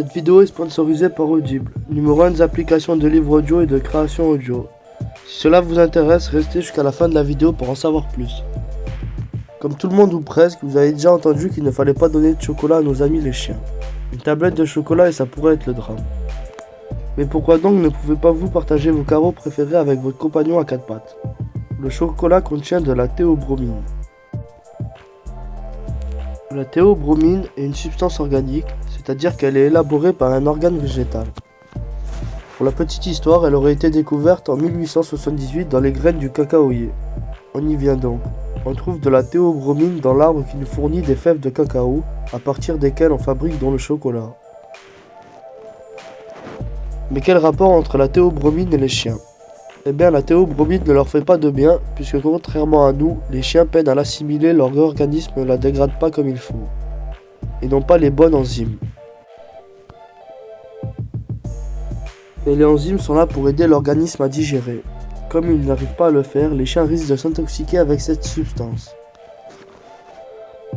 Cette vidéo est sponsorisée par Audible, numéro 1 des applications de livres audio et de création audio. Si cela vous intéresse, restez jusqu'à la fin de la vidéo pour en savoir plus. Comme tout le monde ou presque, vous avez déjà entendu qu'il ne fallait pas donner de chocolat à nos amis les chiens. Une tablette de chocolat et ça pourrait être le drame. Mais pourquoi donc ne pouvez pas vous partager vos carreaux préférés avec votre compagnon à quatre pattes? Le chocolat contient de la théobromine. La théobromine est une substance organique, c'est-à-dire qu'elle est élaborée par un organe végétal. Pour la petite histoire, elle aurait été découverte en 1878 dans les graines du cacaoyer. On y vient donc. On trouve de la théobromine dans l'arbre qui nous fournit des fèves de cacao, à partir desquelles on fabrique donc le chocolat. Mais quel rapport entre la théobromine et les chiens? Eh bien, la théobromine ne leur fait pas de bien, puisque contrairement à nous, les chiens peinent à l'assimiler, leur organisme ne la dégrade pas comme il faut, et n'ont pas les bonnes enzymes. Et les enzymes sont là pour aider l'organisme à digérer. Comme ils n'arrivent pas à le faire, les chiens risquent de s'intoxiquer avec cette substance.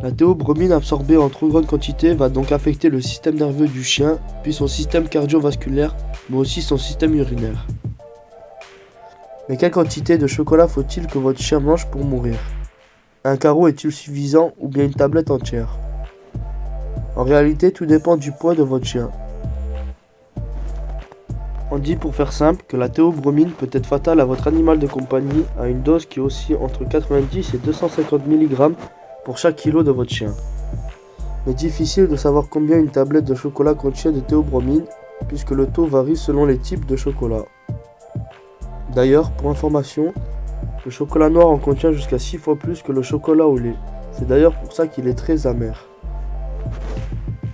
La théobromine absorbée en trop grande quantité va donc affecter le système nerveux du chien, puis son système cardiovasculaire, mais aussi son système urinaire. Mais quelle quantité de chocolat faut-il que votre chien mange pour mourir? Un carreau est-il suffisant ou bien une tablette entière? En réalité, tout dépend du poids de votre chien. On dit pour faire simple que la théobromine peut être fatale à votre animal de compagnie à une dose qui oscille entre 90 et 250 mg pour chaque kilo de votre chien. Mais difficile de savoir combien une tablette de chocolat contient de théobromine, puisque le taux varie selon les types de chocolat. D'ailleurs, pour information, le chocolat noir en contient jusqu'à 6 fois plus que le chocolat au lait. C'est d'ailleurs pour ça qu'il est très amer.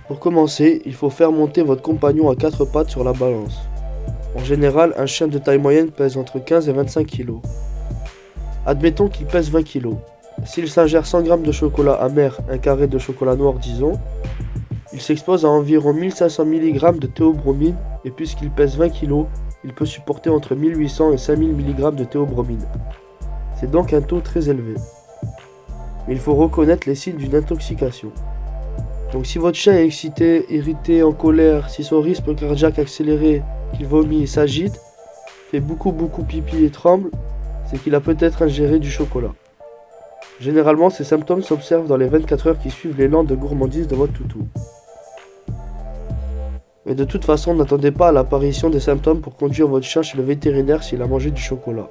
Pour commencer, il faut faire monter votre compagnon à quatre pattes sur la balance. En général, un chien de taille moyenne pèse entre 15 et 25 kg. Admettons qu'il pèse 20 kg. S'il s'ingère 100 g de chocolat amer, un carré de chocolat noir disons, il s'expose à environ 1500 mg de théobromine et puisqu'il pèse 20 kg, il peut supporter entre 1800 et 5000 mg de théobromine. C'est donc un taux très élevé. Mais il faut reconnaître les signes d'une intoxication. Donc si votre chien est excité, irrité, en colère, si son rythme cardiaque accéléré, qu'il vomit et s'agite, fait beaucoup pipi et tremble, c'est qu'il a peut-être ingéré du chocolat. Généralement, ces symptômes s'observent dans les 24 heures qui suivent l'élan de gourmandise de votre toutou. Mais de toute façon, n'attendez pas à l'apparition des symptômes pour conduire votre chien chez le vétérinaire s'il a mangé du chocolat.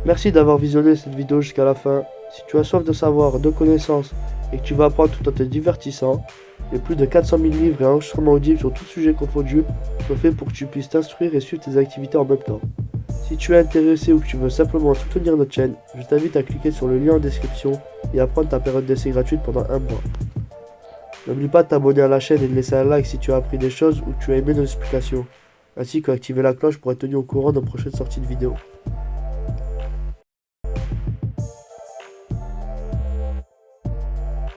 Merci d'avoir visionné cette vidéo jusqu'à la fin. Si tu as soif de savoir, de connaissances et que tu vas apprendre tout en te divertissant, les plus de 400 000 livres et enregistrements audibles sur tout sujet confondu sont faits pour que tu puisses t'instruire et suivre tes activités en même temps. Si tu es intéressé ou que tu veux simplement soutenir notre chaîne, je t'invite à cliquer sur le lien en description et à prendre ta période d'essai gratuite pendant un mois. N'oublie pas de t'abonner à la chaîne et de laisser un like si tu as appris des choses ou que tu as aimé nos explications, ainsi qu'activer la cloche pour être tenu au courant de nos prochaines sorties de vidéos.